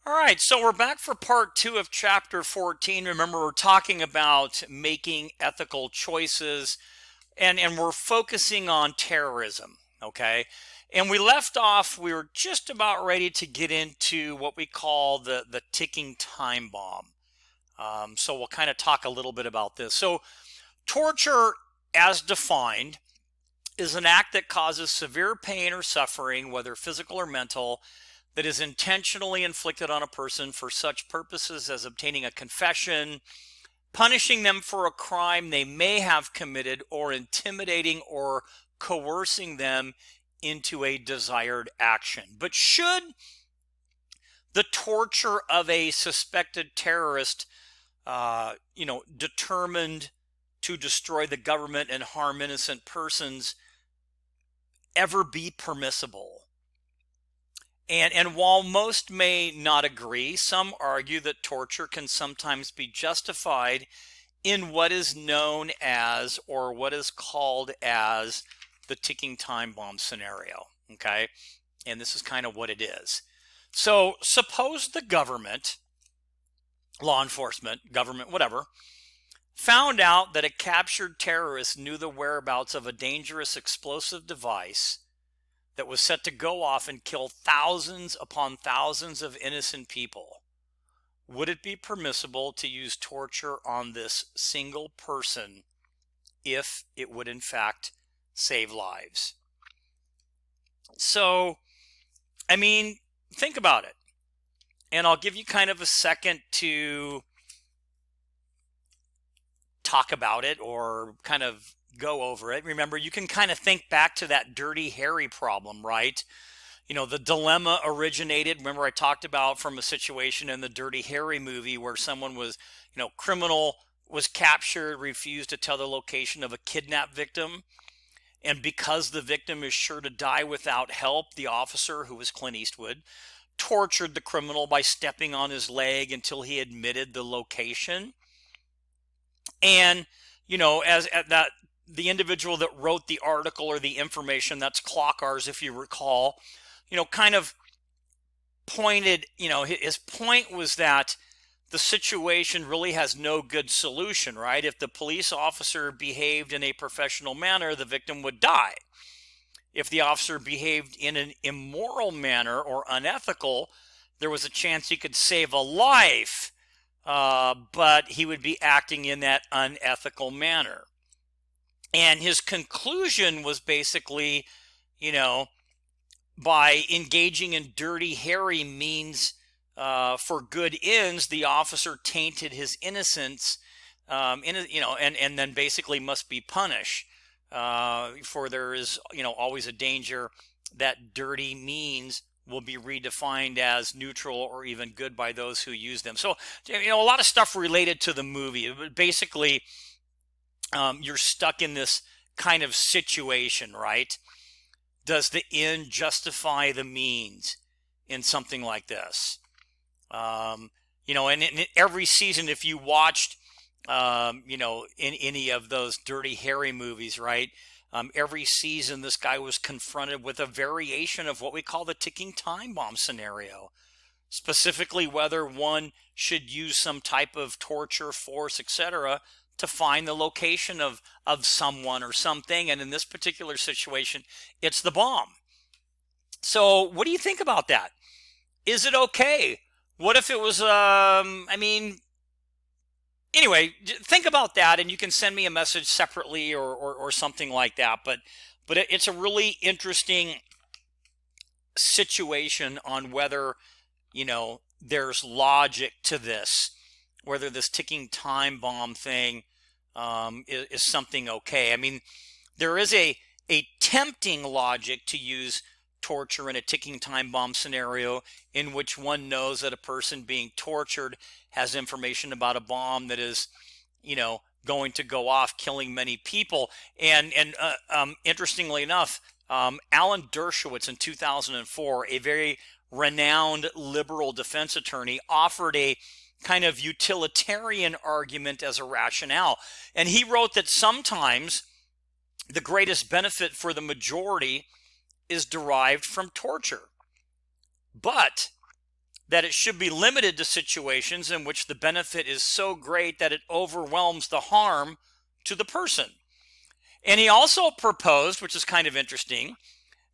All right, so we're back for part two of chapter 14. Remember, we're talking about making ethical choices, and we're focusing on terrorism, okay? And we left off, we were just about ready to get into what we call the ticking time bomb. So we'll kind of talk a little bit about this. So, torture, as defined, is an act that causes severe pain or suffering, whether physical or mental, that is intentionally inflicted on a person for such purposes as obtaining a confession, punishing them for a crime they may have committed, or intimidating or coercing them into a desired action. But should the torture of a suspected terrorist, determined to destroy the government and harm innocent persons, ever be permissible? And while most may not agree, some argue that torture can sometimes be justified in what is known as, or what is called as, the ticking time bomb scenario. Okay? And this is kind of what it is. So suppose the government, law enforcement, government, whatever, found out that a captured terrorist knew the whereabouts of a dangerous explosive device that was set to go off and kill thousands upon thousands of innocent people. Would it be permissible to use torture on this single person if it would in fact save lives? So, think about it. And I'll give you kind of a second to talk about it or kind of go over it. Remember, you can kind of think back to that Dirty Harry problem, right? The dilemma originated, remember I talked about, from a situation in the Dirty Harry movie where someone was, criminal was captured, refused to tell the location of a kidnap victim. And because the victim is sure to die without help, the officer, who was Clint Eastwood, tortured the criminal by stepping on his leg until he admitted the location. And, as at that, the individual that wrote the article or the information, that's Clockars, if you recall, kind of pointed, his point was that the situation really has no good solution, right? If the police officer behaved in a professional manner, the victim would die. If the officer behaved in an immoral manner or unethical, there was a chance he could save a life, but he would be acting in that unethical manner. And his conclusion was basically, by engaging in Dirty Harry means for good ends, the officer tainted his innocence, and then basically must be punished. For there is, always a danger that dirty means will be redefined as neutral or even good by those who use them. So, a lot of stuff related to the movie. Basically, you're stuck in this kind of situation, right? Does the end justify the means in something like this? And in every season, if you watched, in any of those Dirty Harry movies, right? Every season, this guy was confronted with a variation of what we call the ticking time bomb scenario. Specifically, whether one should use some type of torture, force, etc., to find the location of someone or something. And in this particular situation, it's the bomb. So what do you think about that? Is it okay? What if it was, anyway, think about that, and you can send me a message separately or something like that. But it's a really interesting situation on whether, there's logic to this, whether this ticking time bomb thing is something okay. There is a tempting logic to use torture in a ticking time bomb scenario in which one knows that a person being tortured has information about a bomb that is, going to go off, killing many people. And interestingly enough, Alan Dershowitz in 2004, a very renowned liberal defense attorney, offered a kind of utilitarian argument as a rationale. And he wrote that sometimes the greatest benefit for the majority is derived from torture. But that it should be limited to situations in which the benefit is so great that it overwhelms the harm to the person. And he also proposed, which is kind of interesting,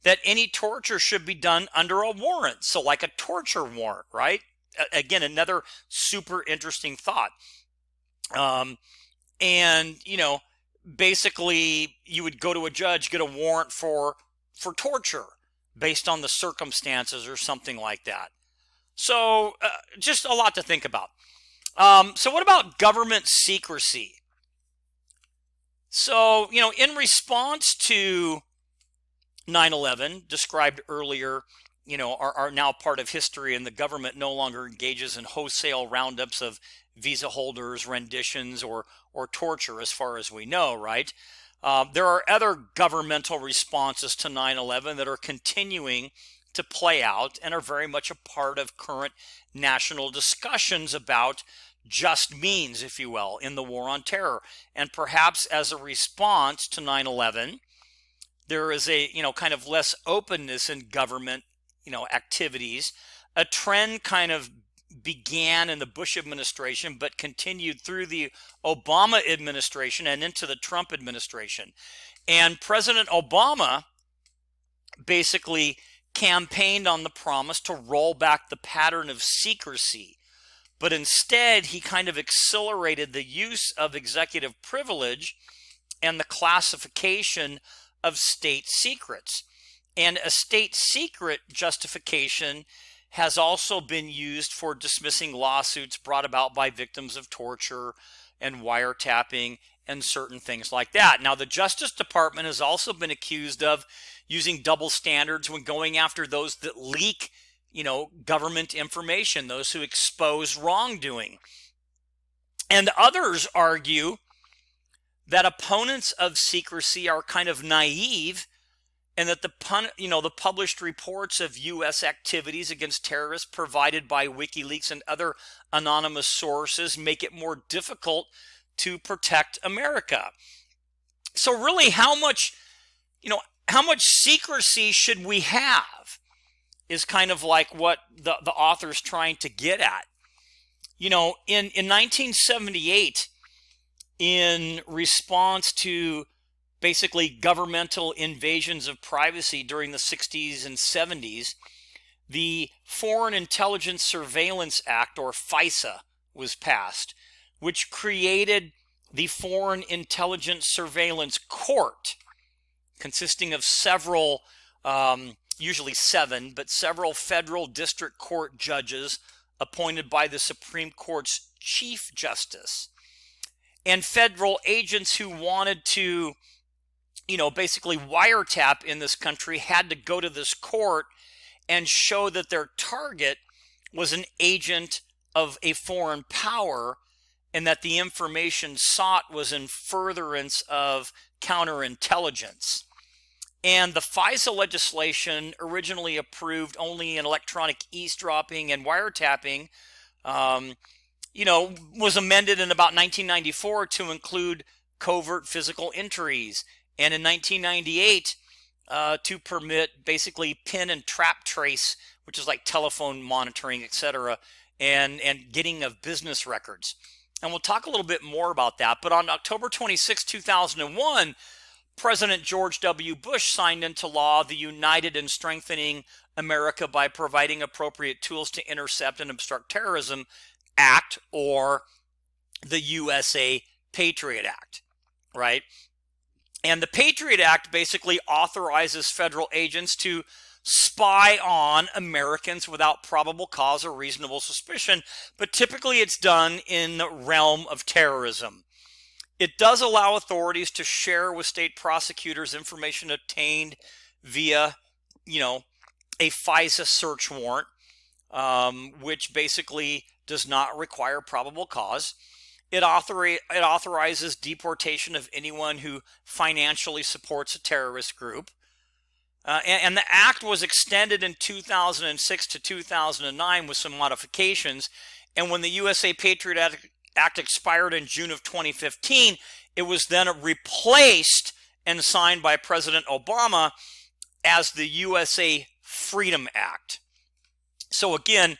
that any torture should be done under a warrant. So like a torture warrant, right? Again, another super interesting thought. And, basically you would go to a judge, get a warrant for torture based on the circumstances or something like that. So just a lot to think about. So what about government secrecy? So, in response to 9/11, described earlier, are now part of history, and the government no longer engages in wholesale roundups of visa holders, renditions, or torture, as far as we know, right? There are other governmental responses to 9/11 that are continuing to play out and are very much a part of current national discussions about just means, if you will, in the war on terror. And perhaps as a response to 9/11, there is a, kind of less openness in government, activities. A trend kind of began in the Bush administration, but continued through the Obama administration and into the Trump administration. And President Obama basically campaigned on the promise to roll back the pattern of secrecy. But instead, he kind of accelerated the use of executive privilege and the classification of state secrets. And a state secret justification has also been used for dismissing lawsuits brought about by victims of torture and wiretapping and certain things like that. Now, the Justice Department has also been accused of using double standards when going after those that leak, government information, those who expose wrongdoing. And others argue that opponents of secrecy are kind of naive, and that the published reports of U.S. activities against terrorists provided by WikiLeaks and other anonymous sources make it more difficult to protect America. So really, how much secrecy should we have is kind of like what the author's trying to get at. In 1978, in response to basically governmental invasions of privacy during the 60s and 70s, the Foreign Intelligence Surveillance Act, or FISA, was passed, which created the Foreign Intelligence Surveillance Court, consisting of several, usually 7, but several federal district court judges appointed by the Supreme Court's Chief Justice. And federal agents who wanted to, basically wiretap in this country had to go to this court and show that their target was an agent of a foreign power and that the information sought was in furtherance of counterintelligence. And the FISA legislation, originally approved only in electronic eavesdropping and wiretapping, was amended in about 1994 to include covert physical entries, and in 1998 to permit basically pin and trap trace, which is like telephone monitoring, etc., and getting of business records. And we'll talk a little bit more about that. But on October 26, 2001, President George W. Bush signed into law the United in Strengthening America by Providing Appropriate Tools to Intercept and Obstruct Terrorism Act, or the USA Patriot Act, right? And the Patriot Act basically authorizes federal agents to spy on Americans without probable cause or reasonable suspicion, but typically it's done in the realm of terrorism. It does allow authorities to share with state prosecutors information obtained via, a FISA search warrant, which basically does not require probable cause. It authorizes deportation of anyone who financially supports a terrorist group. And the act was extended in 2006 to 2009 with some modifications. And when the USA Patriot Act expired in June of 2015, it was then replaced and signed by President Obama as the USA Freedom Act. So again,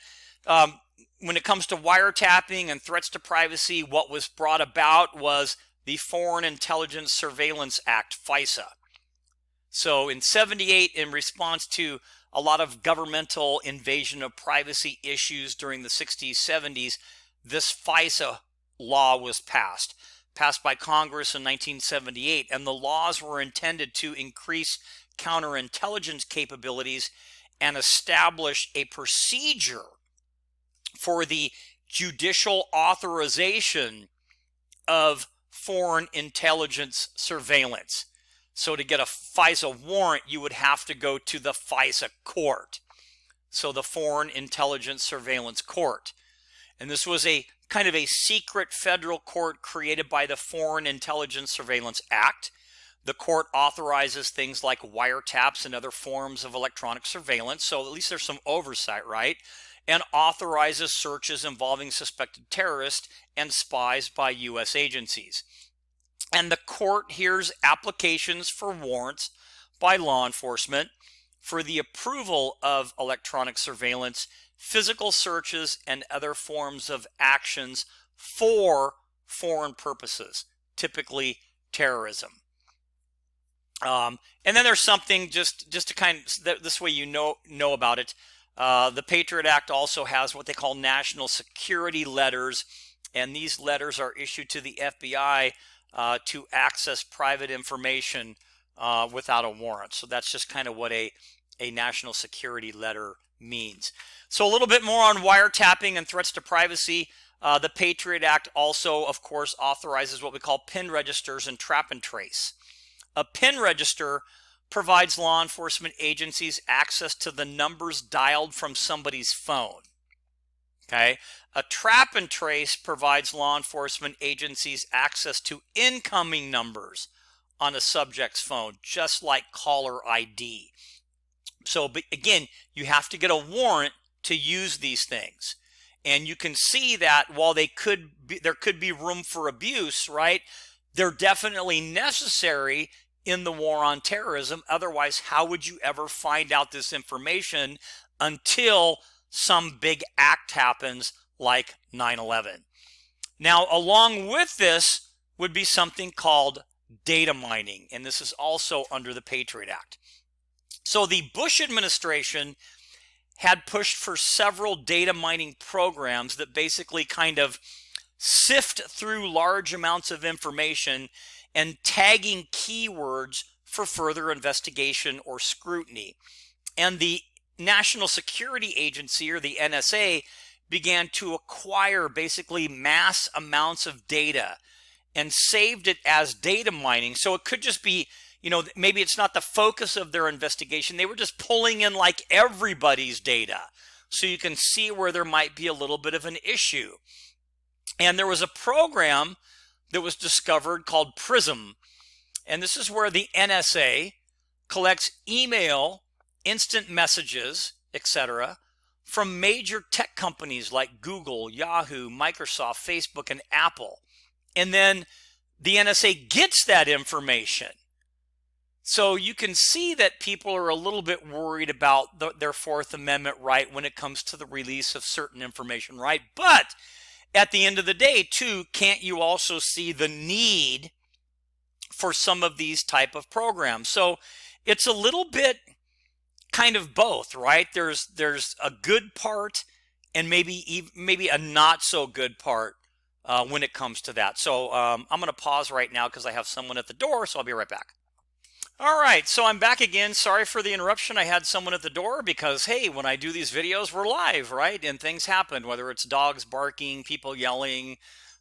Um, when it comes to wiretapping and threats to privacy, what was brought about was the Foreign Intelligence Surveillance Act, FISA. So in 78, in response to a lot of governmental invasion of privacy issues during the 60s, 70s, this FISA law was passed by Congress in 1978. And the laws were intended to increase counterintelligence capabilities and establish a procedure for the judicial authorization of foreign intelligence surveillance. So to get a FISA warrant, you would have to go to the FISA court. So the Foreign Intelligence Surveillance Court. And this was a kind of a secret federal court created by the Foreign Intelligence Surveillance Act. The court authorizes things like wiretaps and other forms of electronic surveillance. So at least there's some oversight, right? And authorizes searches involving suspected terrorists and spies by U.S. agencies. And the court hears applications for warrants by law enforcement for the approval of electronic surveillance, physical searches, and other forms of actions for foreign purposes, typically terrorism. And then there's something just to kind of, this way you know about it. The Patriot Act also has what they call national security letters, and these letters are issued to the FBI to access private information without a warrant. So that's just kind of what a national security letter means. So a little bit more on wiretapping and threats to privacy. The Patriot Act also, of course, authorizes what we call PIN registers and trap and trace. A PIN register provides law enforcement agencies access to the numbers dialed from somebody's phone. Okay. A trap and trace provides law enforcement agencies access to incoming numbers on a subject's phone, just like caller ID. So, but again, you have to get a warrant to use these things. And you can see that while there could be room for abuse, right? They're definitely necessary in the war on terrorism. Otherwise, how would you ever find out this information until some big act happens like 9/11? Now, along with this would be something called data mining, and this is also under the Patriot Act. So the Bush administration had pushed for several data mining programs that basically kind of sift through large amounts of information and tagging keywords for further investigation or scrutiny. And the National Security Agency, or the NSA, began to acquire basically mass amounts of data and saved it as data mining. So it could just be, maybe it's not the focus of their investigation. They were just pulling in like everybody's data. So you can see where there might be a little bit of an issue. And there was a program that was discovered called PRISM. And this is where the NSA collects email, instant messages, etc., from major tech companies like Google, Yahoo, Microsoft, Facebook, and Apple. And then the NSA gets that information. So you can see that people are a little bit worried about their Fourth Amendment right when it comes to the release of certain information, right? But at the end of the day, too, can't you also see the need for some of these type of programs? So it's a little bit kind of both, right? There's a good part and maybe a not so good part when it comes to that. So I'm going to pause right now because I have someone at the door, so I'll be right back. All right, so I'm back again. Sorry for the interruption. I had someone at the door because, hey, when I do these videos, we're live, right? And things happen, whether it's dogs barking, people yelling,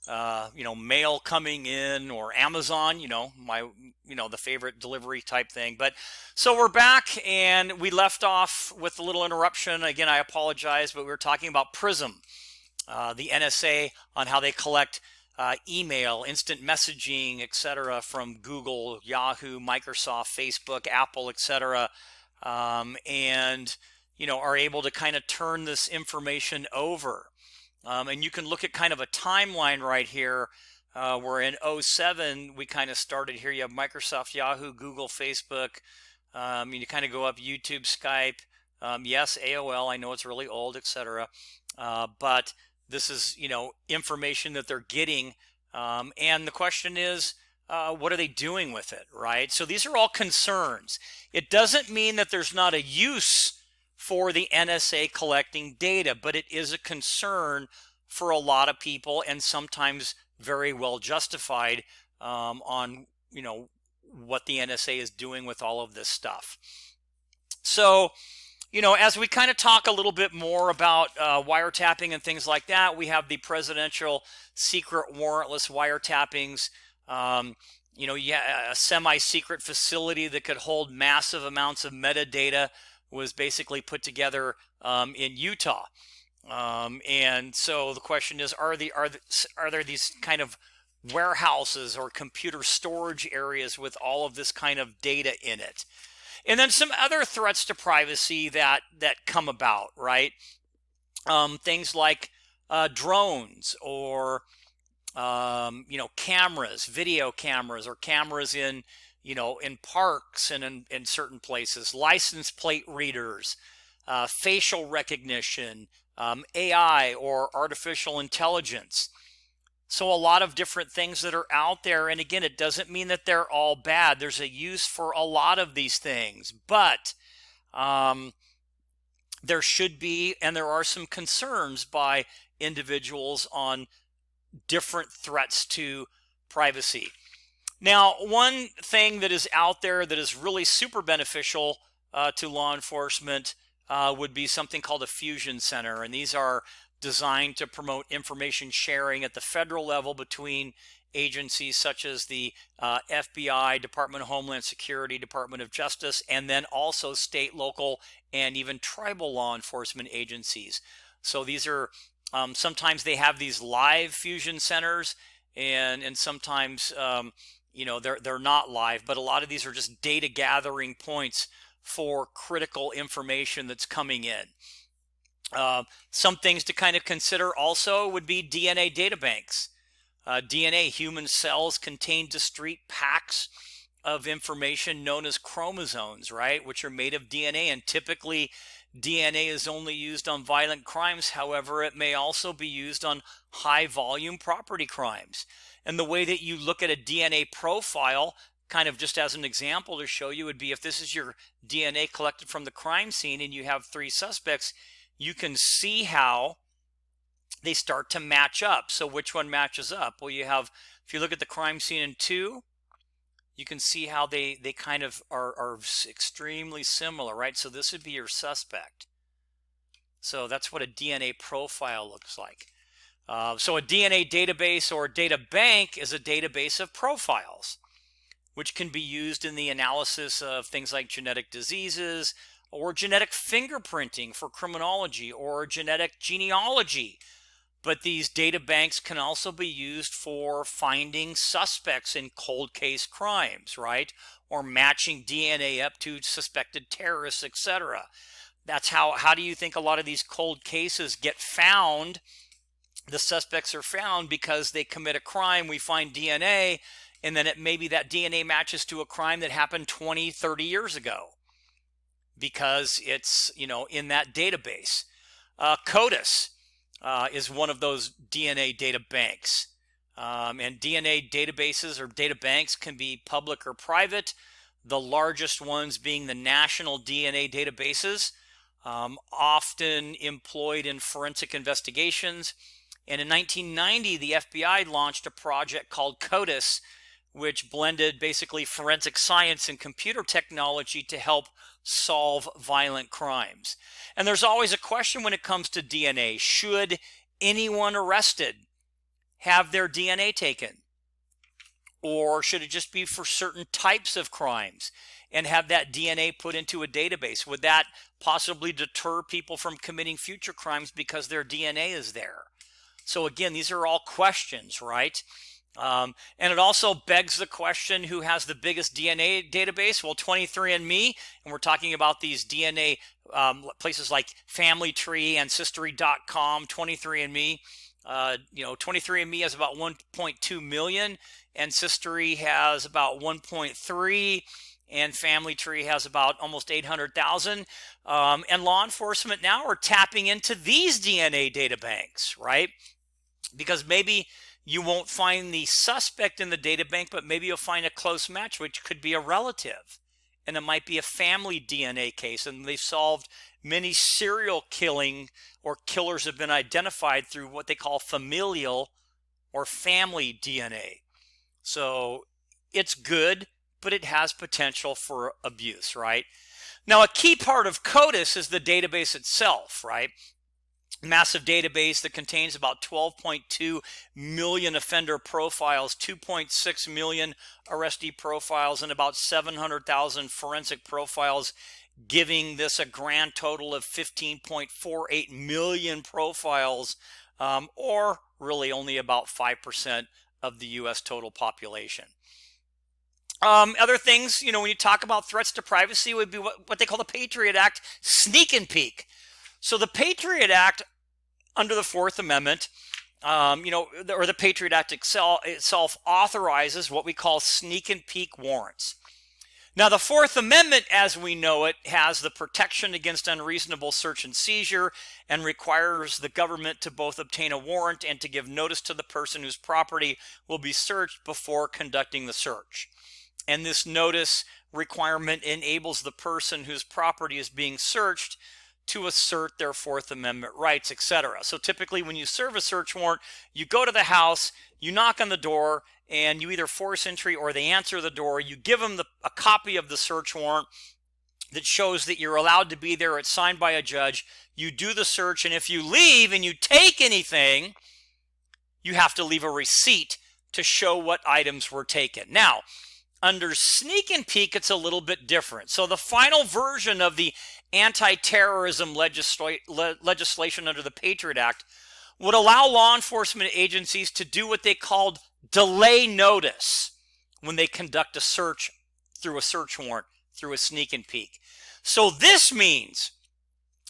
mail coming in, or Amazon, the favorite delivery type thing. But so we're back, and we left off with a little interruption. Again, I apologize, but we were talking about PRISM, the NSA, on how they collect email, instant messaging, etc., from Google, Yahoo, Microsoft, Facebook, Apple, etc., and are able to kind of turn this information over. And you can look at kind of a timeline right here, where in 2007 we kind of started here. You have Microsoft, Yahoo, Google, Facebook. You kind of go up YouTube, Skype, Yes, AOL, I know it's really old, etc. But this is, information that they're getting. And the question is, what are they doing with it, right? So these are all concerns. It doesn't mean that there's not a use for the NSA collecting data, but it is a concern for a lot of people, and sometimes very well justified, on, what the NSA is doing with all of this stuff. So, as we kind of talk a little bit more about wiretapping and things like that, we have the presidential secret warrantless wiretappings. A semi-secret facility that could hold massive amounts of metadata was basically put together in Utah. And so the question is, are there these kind of warehouses or computer storage areas with all of this kind of data in it? And then some other threats to privacy that come about, right? Things like drones, or cameras, video cameras, or cameras in parks and in certain places, license plate readers, facial recognition, AI or artificial intelligence. So a lot of different things that are out there. And again, it doesn't mean that they're all bad. There's a use for a lot of these things, but there should be, and there are some concerns by individuals on different threats to privacy. Now, one thing that is out there that is really super beneficial to law enforcement would be something called a fusion center. And these are designed to promote information sharing at the federal level between agencies such as the FBI, Department of Homeland Security, Department of Justice, and then also state, local, and even tribal law enforcement agencies. So these are, sometimes they have these live fusion centers, and sometimes they're not live, but a lot of these are just data gathering points for critical information that's coming in. Some things to kind of consider also would be DNA databanks. DNA, human cells contain discrete packs of information known as chromosomes, right, which are made of DNA, and typically DNA is only used on violent crimes. However, it may also be used on high volume property crimes. And the way that you look at a DNA profile, kind of just as an example to show you, would be if this is your DNA collected from the crime scene and you have 3 suspects, you can see how they start to match up. So which one matches up? Well, you have, if you look at the crime scene in 2, you can see how they kind of are extremely similar, right? So this would be your suspect. So that's what a DNA profile looks like. So a DNA database or a data bank is a database of profiles, which can be used in the analysis of things like genetic diseases, or genetic fingerprinting for criminology, or genetic genealogy. But these data banks can also be used for finding suspects in cold case crimes, right? Or matching DNA up to suspected terrorists, etc. That's how do you think a lot of these cold cases get found? The suspects are found because they commit a crime, we find DNA, and then maybe that DNA matches to a crime that happened 20, 30 years ago, because it's, in that database. CODIS is one of those DNA data banks. And DNA databases or data banks can be public or private, the largest ones being the national DNA databases, often employed in forensic investigations. And in 1990, the FBI launched a project called CODIS, which blended basically forensic science and computer technology to help solve violent crimes. And there's always a question when it comes to DNA. Should anyone arrested have their DNA taken? Or should it just be for certain types of crimes and have that DNA put into a database? Would that possibly deter people from committing future crimes because their DNA is there? So again, these are all questions, right? And it also begs the question, who has the biggest DNA database? Well, 23andMe, and we're talking about these DNA places like Family Tree, Ancestry.com, 23andMe. 23andMe has about 1.2 million. Ancestry has about 1.3, and Family Tree has about almost 800,000. And law enforcement now are tapping into these DNA data banks, right? Because maybe you won't find the suspect in the data bank, but maybe you'll find a close match, which could be a relative. And it might be a family DNA case. And they've solved many serial killing or killers have been identified through what they call familial or family DNA. So it's good, but it has potential for abuse, right? Now, a key part of CODIS is the database itself, right? Massive database that contains about 12.2 million offender profiles, 2.6 million arrestee profiles, and about 700,000 forensic profiles, giving this a grand total of 15.48 million profiles, or really only about 5% of the U.S. total population. Other things, when you talk about threats to privacy, would be what they call the Patriot Act sneak and peek. So the Patriot Act, under the Fourth Amendment, or the Patriot Act itself authorizes what we call sneak and peek warrants. Now, the Fourth Amendment, as we know it, has the protection against unreasonable search and seizure and requires the government to both obtain a warrant and to give notice to the person whose property will be searched before conducting the search. And this notice requirement enables the person whose property is being searched to assert their Fourth Amendment rights, etc. So typically when you serve a search warrant, you go to the house, you knock on the door, and you either force entry or they answer the door. You give them a copy of the search warrant that shows that you're allowed to be there. It's signed by a judge. You do the search, and if you leave and you take anything, you have to leave a receipt to show what items were taken. Now, under sneak and peek, it's a little bit different. So the final version of the anti-terrorism legislation under the Patriot Act would allow law enforcement agencies to do what they called delay notice when they conduct a search through a search warrant, through a sneak and peek. So this means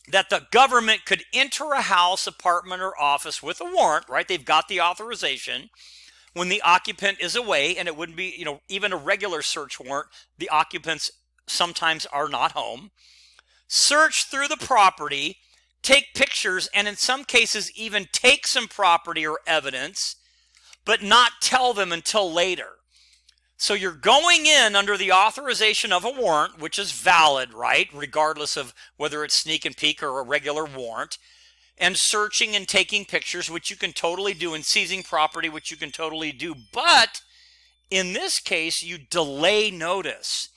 that the government could enter a house, apartment, or office with a warrant, right? They've got the authorization. When the occupant is away, and it wouldn't be, even a regular search warrant, the occupants sometimes are not home. Search through the property, take pictures, and in some cases even take some property or evidence, but not tell them until later. So you're going in under the authorization of a warrant, which is valid, right? Regardless of whether it's sneak and peek or a regular warrant. And searching and taking pictures, which you can totally do, and seizing property, which you can totally do. But in this case, you delay notice,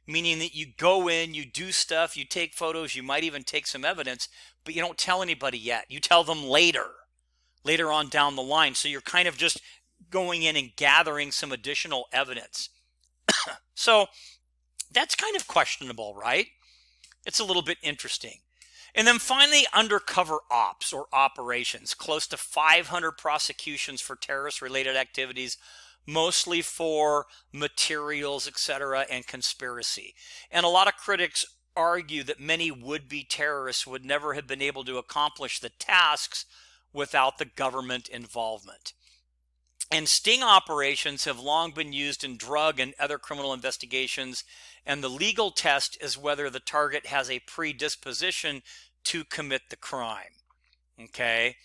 meaning that you go in, you do stuff, you take photos, you might even take some evidence, but you don't tell anybody yet. You tell them later on down the line. So you're kind of just going in and gathering some additional evidence. So that's kind of questionable, right? It's a little bit interesting. And then finally, undercover ops or operations. Close to 500 prosecutions for terrorist-related activities, mostly for materials, etc., and conspiracy. And a lot of critics argue that many would-be terrorists would never have been able to accomplish the tasks without the government involvement. And sting operations have long been used in drug and other criminal investigations, and the legal test is whether the target has a predisposition to commit the crime. Okay?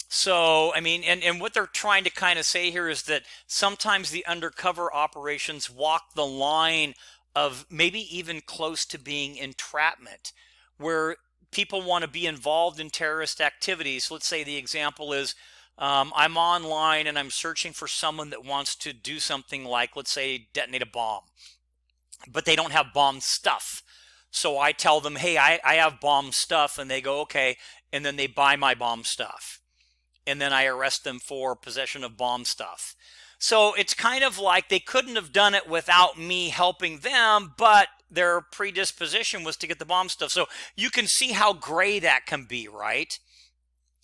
So, I mean, and what they're trying to kind of say here is that sometimes the undercover operations walk the line of maybe even close to being entrapment, where people want to be involved in terrorist activities. Let's say the example is, I'm online and I'm searching for someone that wants to do something like, let's say, detonate a bomb, but they don't have bomb stuff. So I tell them, hey, I have bomb stuff, and they go, okay, and then they buy my bomb stuff. And then I arrest them for possession of bomb stuff. So it's kind of like they couldn't have done it without me helping them, but their predisposition was to get the bomb stuff. So you can see how gray that can be, right?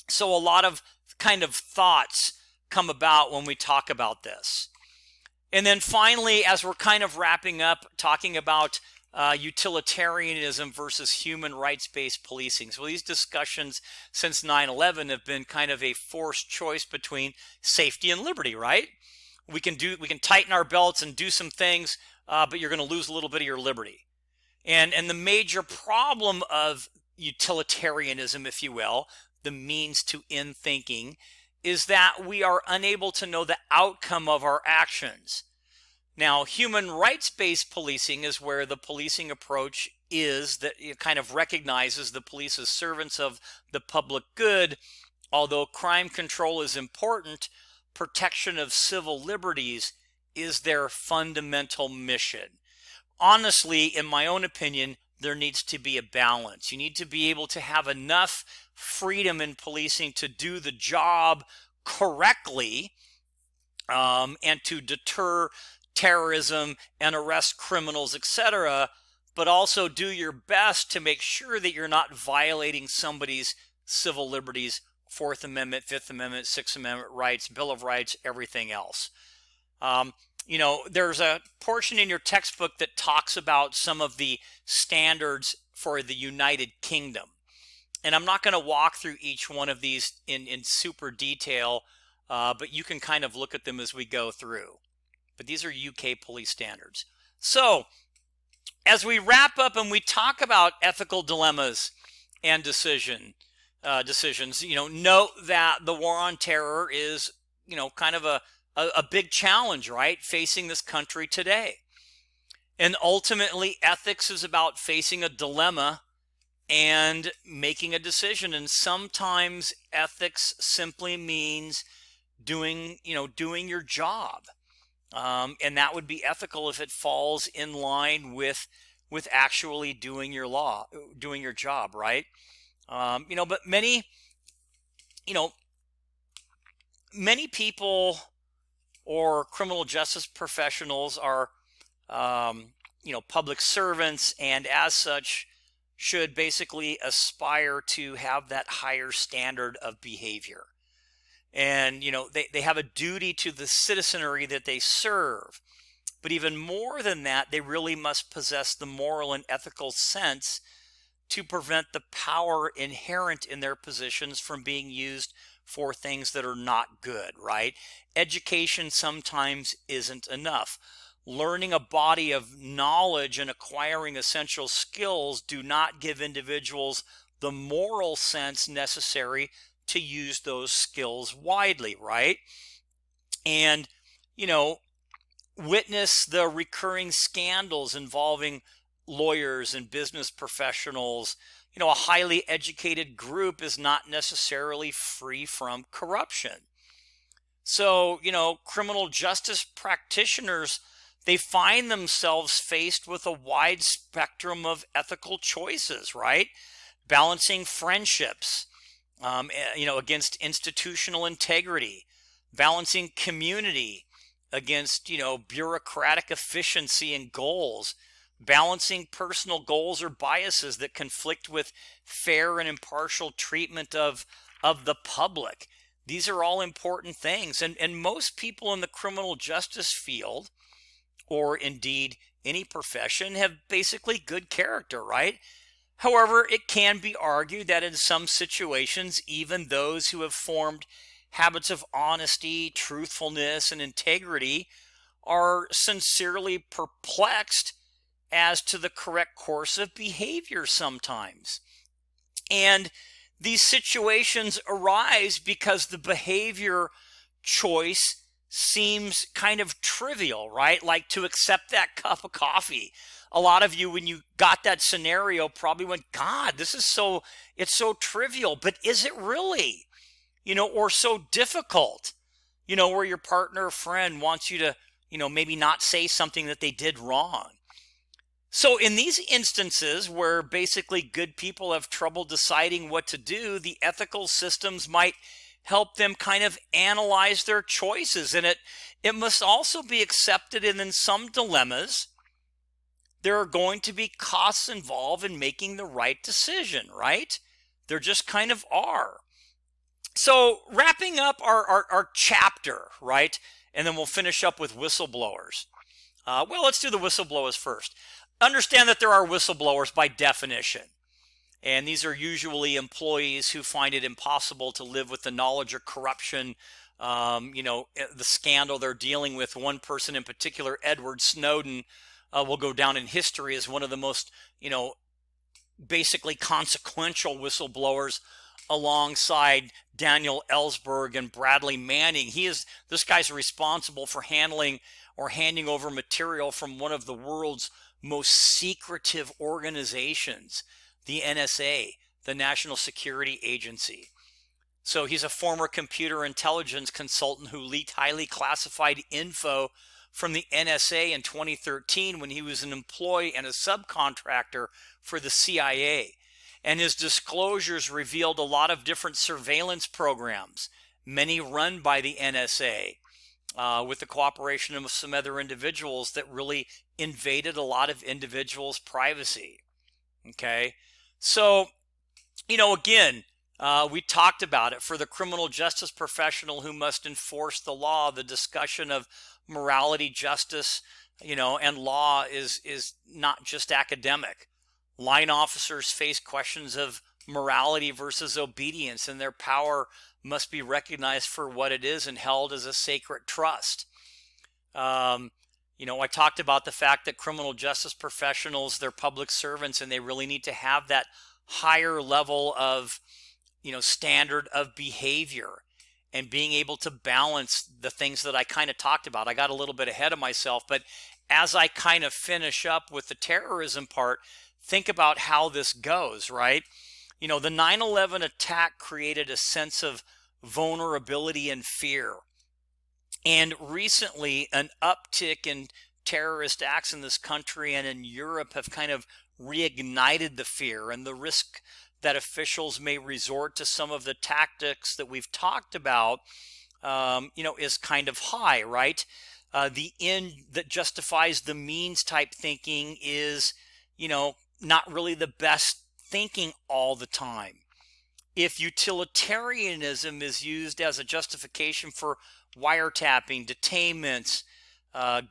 So a lot of kind of thoughts come about when we talk about this. And then finally, as we're kind of wrapping up, talking about utilitarianism versus human rights-based policing. So these discussions since 9/11 have been kind of a forced choice between safety and liberty, right? We can tighten our belts and do some things but you're going to lose a little bit of your liberty. And the major problem of utilitarianism, if you will, the means to end thinking, is that we are unable to know the outcome of our actions. Now, human rights-based policing is where the policing approach is that it kind of recognizes the police as servants of the public good. Although crime control is important, protection of civil liberties is their fundamental mission. Honestly, in my own opinion, there needs to be a balance. You need to be able to have enough freedom in policing to do the job correctly, and to deter terrorism and arrest criminals, etc., but also do your best to make sure that you're not violating somebody's civil liberties, Fourth Amendment, Fifth Amendment, Sixth Amendment rights, Bill of Rights, everything else. There's a portion in your textbook that talks about some of the standards for the United Kingdom. And I'm not going to walk through each one of these in super detail, but you can kind of look at them as we go through. But these are UK police standards. So, as we wrap up and we talk about ethical dilemmas and decisions, note that the war on terror is, kind of a big challenge, right, facing this country today. And ultimately, ethics is about facing a dilemma and making a decision. And sometimes ethics simply means doing your job. And that would be ethical if it falls in line with actually doing your job, right? But many people or criminal justice professionals are, public servants, and as such should basically aspire to have that higher standard of behavior. And, they have a duty to the citizenry that they serve. But even more than that, they really must possess the moral and ethical sense to prevent the power inherent in their positions from being used for things that are not good, right? Education sometimes isn't enough. Learning a body of knowledge and acquiring essential skills do not give individuals the moral sense necessary to use those skills widely, right? And, witness the recurring scandals involving lawyers and business professionals. A highly educated group is not necessarily free from corruption. So, criminal justice practitioners, they find themselves faced with a wide spectrum of ethical choices, right? Balancing friendships, against institutional integrity, balancing community against, bureaucratic efficiency and goals, balancing personal goals or biases that conflict with fair and impartial treatment of the public. These are all important things. And most people in the criminal justice field, or indeed any profession, have basically good character, right? However, it can be argued that in some situations, even those who have formed habits of honesty, truthfulness, and integrity are sincerely perplexed as to the correct course of behavior sometimes. And these situations arise because the behavior choice seems kind of trivial, right? Like to accept that cup of coffee. A lot of you, when you got that scenario, probably went, God, it's so trivial, but is it really? Or so difficult, where your partner or friend wants you to, maybe not say something that they did wrong. So in these instances where basically good people have trouble deciding what to do, the ethical systems might help them kind of analyze their choices. And it must also be accepted, and in some dilemmas, there are going to be costs involved in making the right decision, right? There just kind of are. So wrapping up our chapter, right? And then we'll finish up with whistleblowers. Let's do the whistleblowers first. Understand that there are whistleblowers by definition. And these are usually employees who find it impossible to live with the knowledge or corruption, the scandal they're dealing with. One person in particular, Edward Snowden, will go down in history as one of the most, basically consequential whistleblowers alongside Daniel Ellsberg and Bradley Manning. This guy's responsible for handling or handing over material from one of the world's most secretive organizations, the NSA, the National Security Agency. So he's a former computer intelligence consultant who leaked highly classified info from the NSA in 2013 when he was an employee and a subcontractor for the CIA. And his disclosures revealed a lot of different surveillance programs, many run by the NSA, with the cooperation of some other individuals that really invaded a lot of individuals' privacy. Okay, so, again, we talked about it. For the criminal justice professional who must enforce the law, the discussion of morality, justice, and law is not just academic. Line officers face questions of morality versus obedience, and their power must be recognized for what it is and held as a sacred trust. I talked about the fact that criminal justice professionals, they're public servants, and they really need to have that higher level of, standard of behavior and being able to balance the things that I kind of talked about. I got a little bit ahead of myself, but as I kind of finish up with the terrorism part, think about how this goes, right? The 9/11 attack created a sense of vulnerability and fear. And recently, an uptick in terrorist acts in this country and in Europe have kind of reignited the fear and the risk that officials may resort to some of the tactics that we've talked about, is kind of high, right? The end that justifies the means type thinking is, not really the best thinking all the time. If utilitarianism is used as a justification for wiretapping, detainments,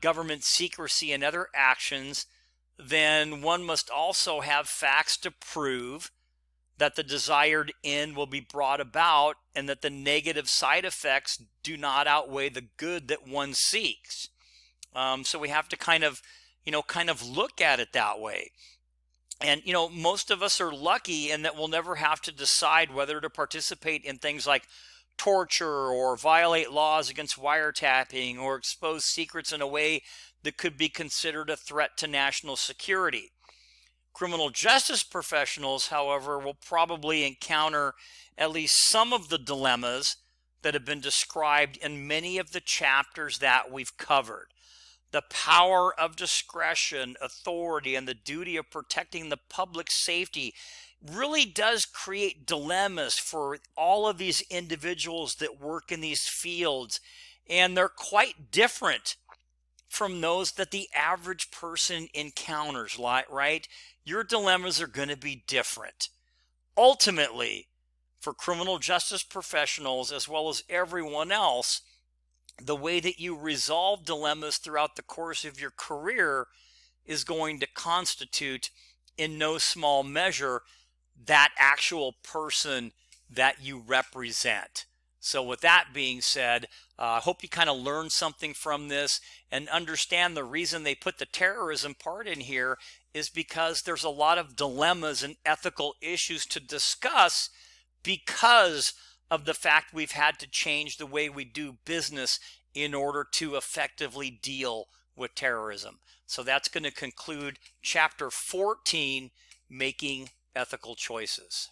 government secrecy, and other actions, then one must also have facts to prove that the desired end will be brought about and that the negative side effects do not outweigh the good that one seeks. So we have to kind of look at it that way. And, most of us are lucky in that we'll never have to decide whether to participate in things like torture or violate laws against wiretapping or expose secrets in a way that could be considered a threat to national security. Criminal justice professionals, however, will probably encounter at least some of the dilemmas that have been described in many of the chapters that we've covered. The power of discretion, authority, and the duty of protecting the public safety really does create dilemmas for all of these individuals that work in these fields, and they're quite different from those that the average person encounters, right? Your dilemmas are going to be different. Ultimately, for criminal justice professionals as well as everyone else, the way that you resolve dilemmas throughout the course of your career is going to constitute, in no small measure, that actual person that you represent. So with that being said, I hope you kind of learned something from this and understand the reason they put the terrorism part in here is because there's a lot of dilemmas and ethical issues to discuss because of the fact we've had to change the way we do business in order to effectively deal with terrorism. So that's going to conclude chapter 14, Making Ethical Choices.